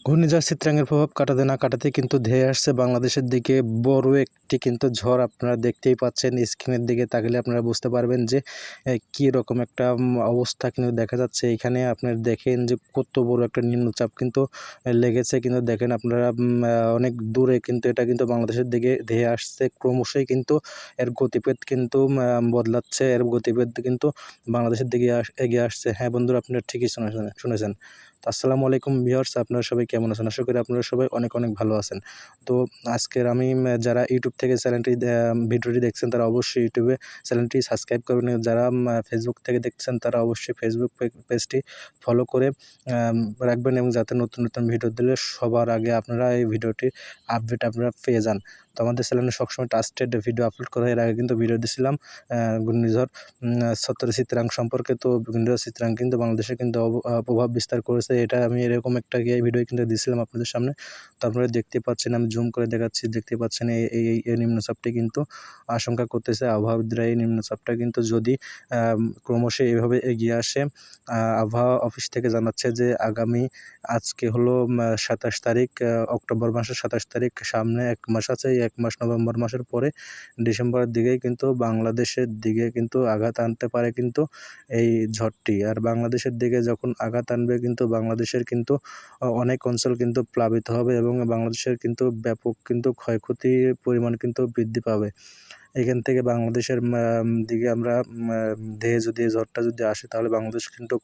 ঘূর্ণিঝড় চিত্রাঙ্গের প্রভাব কাটাতে না কাটাতে কিন্তু ধেয়ে আসছে বাংলাদেশের দিকে বড় একটি কিন্তু ঝড়। আপনারা দেখতেই পাচ্ছেন, স্ক্রিনের দিকে তাকালে আপনারা বুঝতে পারবেন যে কী রকম একটা অবস্থা কিন্তু দেখা যাচ্ছে। এখানে আপনারা দেখেন যে কত বড় একটা নিম্নচাপ কিন্তু লেগেছে। কিন্তু দেখেন আপনারা অনেক দূরে কিন্তু এটা কিন্তু বাংলাদেশের দিকে ধেয়ে আসছে। ক্রমশই কিন্তু এর গতিবেগ কিন্তু বদলাচ্ছে। এর গতিবেগ কিন্তু বাংলাদেশের দিকে এগিয়ে আসছে। হ্যাঁ বন্ধুরা, আপনারা ঠিকই শুনেছেন। তো আসসালামু আলাইকুম ভিউয়ার্স, আপনারা সবাই কেমন আছেন? আশা করি আপনারা সবাই অনেক অনেক ভালো আছেন। তো আজকের আমি যারা ইউটিউব থেকে ভিডিওটি দেখছেন তারা অবশ্যই ইউটিউবে চ্যানেলটি সাবস্ক্রাইব করবেন। যারা ফেসবুক থেকে দেখছেন তারা অবশ্যই ফেসবুক পেজটি ফলো করে রাখবেন, এবং যাতে নতুন নতুন ভিডিও দিলে সবার আগে আপনারা এই ভিডিওটির আপডেট আপনারা পেয়ে যান। তো আমাদের চ্যানেলে সবসময় ট্রাস্টেড ভিডিও আপলোড করা হয়। এর আগে কিন্তু ভিডিও দিয়েছিলাম ঘূর্ণিঝড় ছত্তর চিত্রাং সম্পর্কে। তো ঘূর্ণিঝড় চিত্রাং কিন্তু বাংলাদেশে কিন্তু প্রভাব বিস্তার করেছে। এটা আমি এরকম একটা ভিডিও কিন্তু দিয়েছিলাম আপনাদের সামনে। তো আপনারা দেখতে পাচ্ছেন, আমি জুম করে দেখাচ্ছি, দেখতে পাচ্ছেন এই নিম্নচাপটি কিন্তু আশঙ্কা করতেছে আবহাওয়াবিদরা। এই নিম্নচাপটা কিন্তু যদি ক্রমশ এভাবে এগিয়ে আসে, আবহাওয়া অফিস থেকে জানাচ্ছে যে আজকে হলো ২৭ তারিখ, অক্টোবর মাসের ২৭ তারিখ, সামনে ১ মাস আছে। এই ১ মাস নভেম্বর মাসের পরে ডিসেম্বরের দিকেই কিন্তু বাংলাদেশের দিকে কিন্তু আঘাত আনতে পারে কিন্তু এই ঝড়টি। আর বাংলাদেশের দিকে যখন আঘাত আনবে কিন্তু বাংলাদেশের কিন্তু অনেক অঞ্চল কিন্তু প্লাবিত হবে, এবং বাংলাদেশের কিন্তু ব্যাপক কিন্তু ক্ষয়ক্ষতির পরিমাণ কিন্তু বৃদ্ধি পাবে। এখান থেকে বাংলাদেশের দিকে আমরা ধেয়ে যদি এই ঝড়টা যদি আসে, তাহলে বাংলাদেশ কিন্তু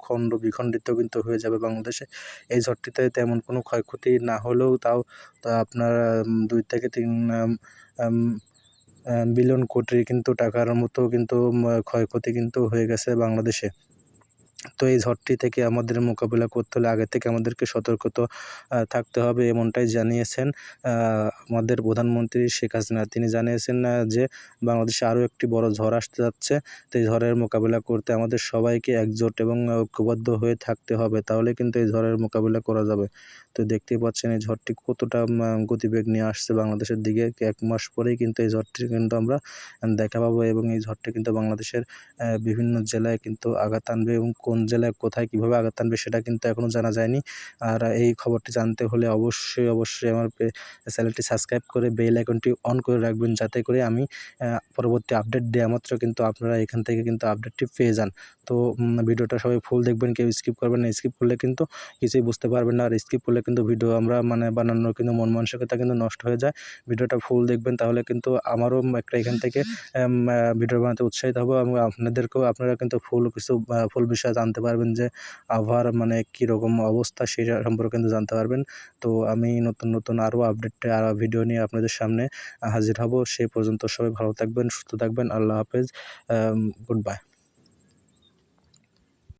বিখণ্ডিত কিন্তু হয়ে যাবে বাংলাদেশে। এই ঝড়টিতে তেমন কোনো ক্ষয়ক্ষতি না হলেও তাও আপনার ২ থেকে ৩ বিলিয়ন কোটি কিন্তু টাকার মতো কিন্তু ক্ষয়ক্ষতি কিন্তু হয়ে গেছে বাংলাদেশে। তো এই ঝড়টি থেকে আমাদের মোকাবিলা করতে হলে আগে থেকে আমাদেরকে সতর্কতা থাকতে হবে, এমনটাই জানিয়েছেন আমাদের প্রধানমন্ত্রী শেখ হাসিনা। তিনি জানিয়েছেন যে বাংলাদেশে আরও একটি বড় ঝড় আসতে যাচ্ছে। তো এই ঝড়ের মোকাবিলা করতে আমাদের সবাইকে একজোট এবং ঐক্যবদ্ধ হয়ে থাকতে হবে, তাহলে কিন্তু এই ঝড়ের মোকাবিলা করা যাবে। তো দেখতেই পাচ্ছেন এই ঝড়টি কতটা গতিবেগ নিয়ে আসছে বাংলাদেশের দিকে। ১ মাস পরেই কিন্তু এই ঝড়টি কিন্তু আমরা দেখা পাবো, এবং এই ঝড়টি কিন্তু বাংলাদেশের বিভিন্ন জেলায় কিন্তু আঘাত আনবে, এবং কোন জেলায় কোথায় কীভাবে আঘাত আনবে সেটা কিন্তু এখনও জানা যায়নি। আর এই খবরটি জানতে হলে অবশ্যই আমার চ্যানেলটি সাবস্ক্রাইব করে বেল আইকনটি অন করে রাখবেন, যাতে করে আমি পরবর্তী আপডেট দেওয়া মাত্র কিন্তু আপনারা এখান থেকে কিন্তু আপডেটটি পেয়ে যান। তো ভিডিওটা সবাই ফুল দেখবেন, কেউ স্কিপ করবেন না। স্কিপ করলে কিন্তু কিছুই বুঝতে পারবেন না, আর স্কিপ করলে কিন্তু ভিডিও আমরা বানানোর কিন্তু মন মানসিকতা কিন্তু নষ্ট হয়ে যায়। ভিডিওটা ফুল দেখবেন, তাহলে কিন্তু আমারও একটা এখান থেকে ভিডিও বানাতে উৎসাহিত হব, এবং আপনারা কিন্তু ফুল বিষয়ে জানতে পারবেন যে আবহাওয়ার কীরকম অবস্থা সেটা সম্পর্কে কিন্তু জানতে পারবেন। তো আমি নতুন নতুন আরও ভিডিও নিয়ে আপনাদের সামনে হাজির হব। সেই পর্যন্ত সবাই ভালো থাকবেন, সুস্থ থাকবেন। আল্লাহ হাফেজ, গুড বাই।